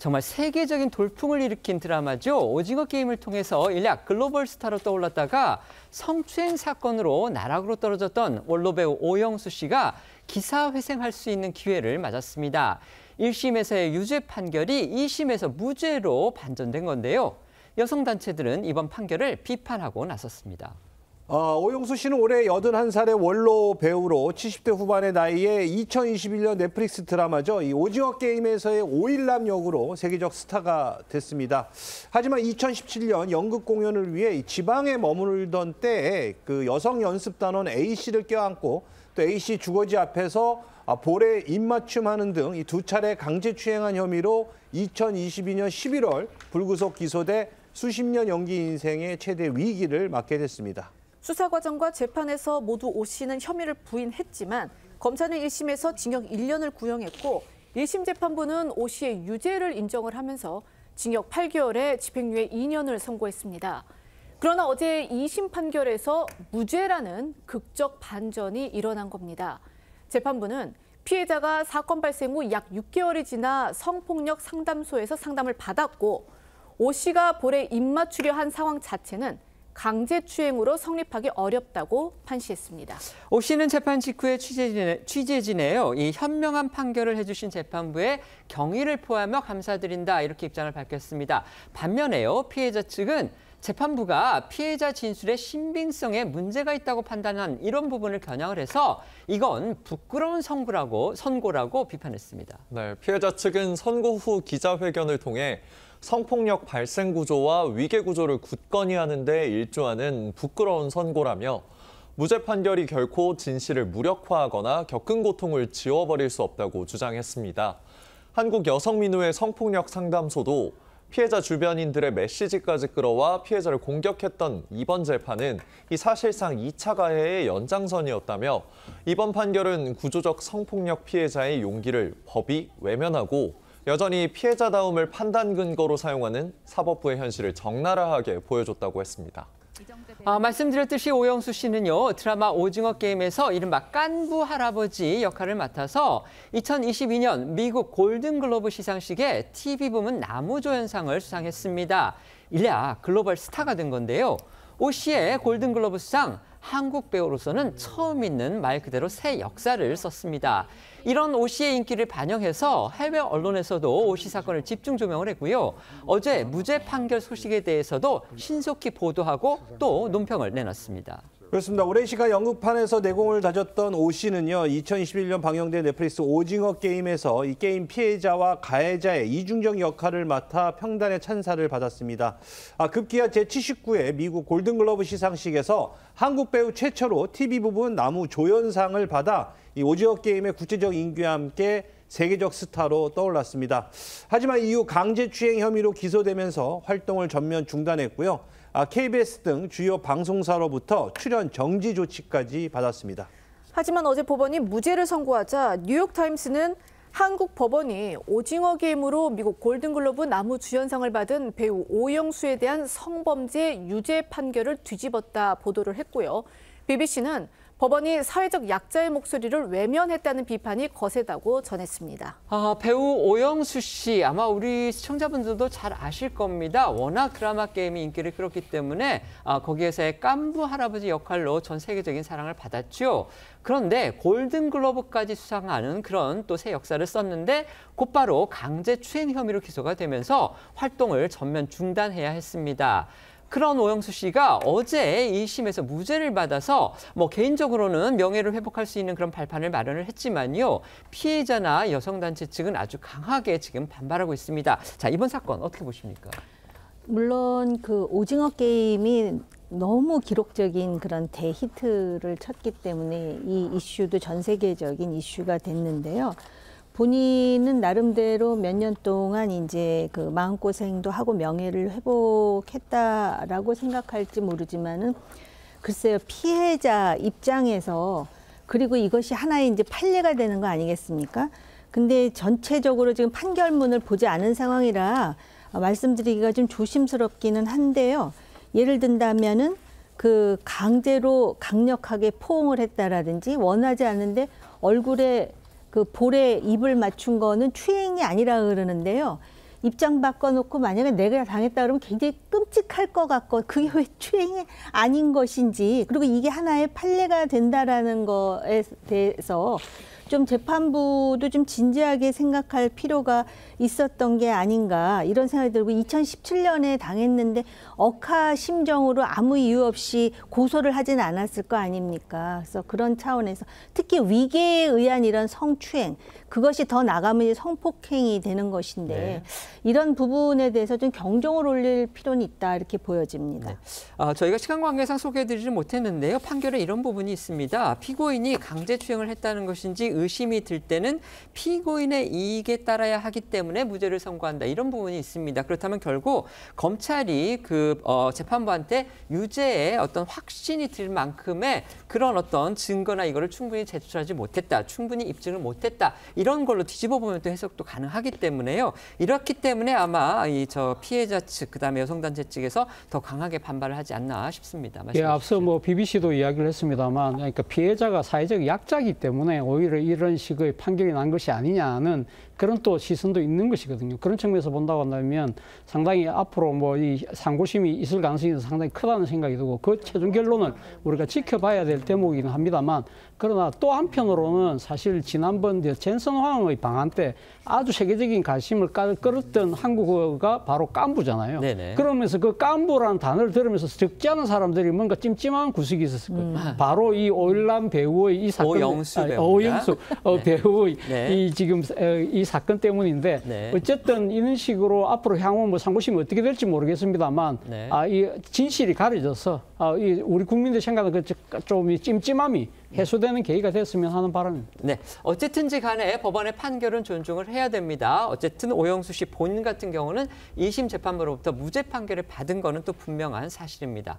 정말 세계적인 돌풍을 일으킨 드라마죠. 오징어 게임을 통해서 일약 글로벌 스타로 떠올랐다가 성추행 사건으로 나락으로 떨어졌던 원로 배우 오영수 씨가 기사회생할 수 있는 기회를 맞았습니다. 1심에서의 유죄 판결이 2심에서 무죄로 반전된 건데요. 여성단체들은 이번 판결을 비판하고 나섰습니다. 오영수 씨는 올해 81살의 원로 배우로 70대 후반의 나이에 2021년 넷플릭스 드라마죠. 이 오징어 게임에서의 오일남 역으로 세계적 스타가 됐습니다. 하지만 2017년 연극 공연을 위해 지방에 머물던 때에 그 여성 연습단원 A씨를 껴안고 또 A씨 주거지 앞에서 볼에 입맞춤하는 등 이 두 차례 강제추행한 혐의로 2022년 11월 불구속 기소돼 수십 년 연기 인생의 최대 위기를 맞게 됐습니다. 수사 과정과 재판에서 모두 오 씨는 혐의를 부인했지만 검사는 1심에서 징역 1년을 구형했고 1심 재판부는 오 씨의 유죄를 인정을 하면서 징역 8개월에 집행유예 2년을 선고했습니다. 그러나 어제 2심 판결에서 무죄라는 극적 반전이 일어난 겁니다. 재판부는 피해자가 사건 발생 후 약 6개월이 지나 성폭력 상담소에서 상담을 받았고 오 씨가 볼에 입맞추려 한 상황 자체는 강제추행으로 성립하기 어렵다고 판시했습니다. 오 씨는 재판 직후에 취재진에요. 이 현명한 판결을 해주신 재판부에 경의를 표하며 감사드린다 이렇게 입장을 밝혔습니다. 반면에요. 피해자 측은 재판부가 피해자 진술의 신빙성에 문제가 있다고 판단한 이런 부분을 겨냥을 해서 이건 부끄러운 선고라고 비판했습니다. 네, 피해자 측은 선고 후 기자회견을 통해 성폭력 발생 구조와 위계 구조를 굳건히 하는 데 일조하는 부끄러운 선고라며 무죄 판결이 결코 진실을 무력화하거나 겪은 고통을 지워버릴 수 없다고 주장했습니다. 한국여성민우회 성폭력 상담소도 피해자 주변인들의 메시지까지 끌어와 피해자를 공격했던 이번 재판은 이 사실상 2차 가해의 연장선이었다며 이번 판결은 구조적 성폭력 피해자의 용기를 법이 외면하고 여전히 피해자다움을 판단 근거로 사용하는 사법부의 현실을 적나라하게 보여줬다고 했습니다. 말씀드렸듯이 오영수 씨는요. 드라마 오징어 게임에서 이른바 깐부 할아버지 역할을 맡아서 2022년 미국 골든글로브 시상식에 TV 부문 나무조연상을 수상했습니다. 이래야 글로벌 스타가 된 건데요. 오 씨의 골든글로브상 한국 배우로서는 처음 있는 말 그대로 새 역사를 썼습니다. 이런 오 씨의 인기를 반영해서 해외 언론에서도 오 씨 사건을 집중 조명을 했고요. 어제 무죄 판결 소식에 대해서도 신속히 보도하고 또 논평을 내놨습니다. 그렇습니다. 오랜 시간 연극판에서 내공을 다졌던 오 씨는요. 2021년 방영된 넷플릭스 오징어 게임에서 이 게임 피해자와 가해자의 이중적 역할을 맡아 평단의 찬사를 받았습니다. 급기야 제79회 미국 골든글러브 시상식에서 한국 배우 최초로 TV 부분 나무조연상을 받아 이 오징어 게임의 국제적 인기와 함께 세계적 스타로 떠올랐습니다. 하지만 이후 강제추행 혐의로 기소되면서 활동을 전면 중단했고요. KBS 등 주요 방송사로부터 출연 정지 조치까지 받았습니다. 하지만 어제 법원이 무죄를 선고하자 뉴욕타임스는 한국 법원이 오징어 게임으로 미국 골든글로브 나무주연상을 받은 배우 오영수에 대한 성범죄 유죄 판결을 뒤집었다 보도를 했고요. BBC는 법원이 사회적 약자의 목소리를 외면했다는 비판이 거세다고 전했습니다. 배우 오영수 씨 아마 우리 시청자분들도 잘 아실 겁니다. 워낙 드라마 게임이 인기를 끌었기 때문에 거기에서의 깐부 할아버지 역할로 전 세계적인 사랑을 받았죠. 그런데 골든글로브까지 수상하는 그런 또 새 역사를 썼는데 곧바로 강제추행 혐의로 기소가 되면서 활동을 전면 중단해야 했습니다. 그런 오영수 씨가 어제 2심에서 무죄를 받아서 개인적으로는 명예를 회복할 수 있는 그런 발판을 마련을 했지만요. 피해자나 여성단체 측은 아주 강하게 지금 반발하고 있습니다. 자, 이번 사건 어떻게 보십니까? 물론 그 오징어 게임이 너무 기록적인 그런 대히트를 쳤기 때문에 이 이슈도 전 세계적인 이슈가 됐는데요. 본인은 나름대로 몇 년 동안 이제 그 마음고생도 하고 명예를 회복했다라고 생각할지 모르지만은 글쎄요, 피해자 입장에서 그리고 이것이 하나의 이제 판례가 되는 거 아니겠습니까? 근데 전체적으로 지금 판결문을 보지 않은 상황이라 말씀드리기가 좀 조심스럽기는 한데요. 예를 든다면은 그 강제로 강력하게 포옹을 했다라든지 원하지 않는데 얼굴에 그 볼에 입을 맞춘 거는 추행이 아니라 그러는데요. 입장 바꿔놓고 만약에 내가 당했다 그러면 굉장히 끔찍할 것 같고 그게 왜 추행이 아닌 것인지 그리고 이게 하나의 판례가 된다라는 거에 대해서 좀 재판부도 좀 진지하게 생각할 필요가 있었던 게 아닌가 이런 생각이 들고 2017년에 당했는데 억하심정으로 아무 이유 없이 고소를 하진 않았을 거 아닙니까? 그래서 그런 차원에서 특히 위계에 의한 이런 성추행 그것이 더 나가면 이제 성폭행이 되는 것인데 네. 이런 부분에 대해서 좀 경종을 울릴 필요는 있다 이렇게 보여집니다. 네. 저희가 시간 관계상 소개해드리지 못했는데요. 판결에 이런 부분이 있습니다. 피고인이 강제추행을 했다는 것인지 의심이 들 때는 피고인의 이익에 따라야 하기 때문에 무죄를 선고한다. 이런 부분이 있습니다. 그렇다면 결국 검찰이 재판부한테 유죄의 어떤 확신이 들 만큼의 그런 어떤 증거나 이거를 충분히 제출하지 못했다. 충분히 입증을 못했다. 이런 걸로 뒤집어 보면 또 해석도 가능하기 때문에요. 이렇기 때문에 아마 저 피해자 측 그다음에 여성단체 측에서 더 강하게 반발을 하지 않나 싶습니다. 예, 앞서 뭐 BBC도 이야기를 했습니다만, 그러니까 피해자가 사회적 약자이기 때문에 오히려 이런 식의 판결이 난 것이 아니냐는 그런 또 시선도 있는 것이거든요. 그런 측면에서 본다고 한다면 상당히 앞으로 뭐 이 상고심이 있을 가능성이 상당히 크다는 생각이 들고 그 최종 결론을 우리가 지켜봐야 될 대목이긴 합니다만 그러나 또 한편으로는 사실 지난번 젠슨 황의 방한 때 아주 세계적인 관심을 끌었던 한국어가 바로 깐부잖아요. 네네. 그러면서 그 깐부라는 단어를 들으면서 적지 않은 사람들이 뭔가 찜찜한 구석이 있었을 거예요. 바로 이 오일남 배우의 이 사건, 오영수 배우의 네. 이 지금 이 사건 때문인데 네. 어쨌든 이런 식으로 앞으로 향후 뭐 상고심이 어떻게 될지 모르겠습니다만 네. 이 진실이 가려져서 우리 국민들 생각하는 좀 찜찜함이 해소되는 계기가 됐으면 하는 바람입니다. 네, 어쨌든지 간에 법원의 판결은 존중을 해야 됩니다. 어쨌든 오영수 씨 본인 같은 경우는 2심 재판부로부터 무죄 판결을 받은 거는 또 분명한 사실입니다.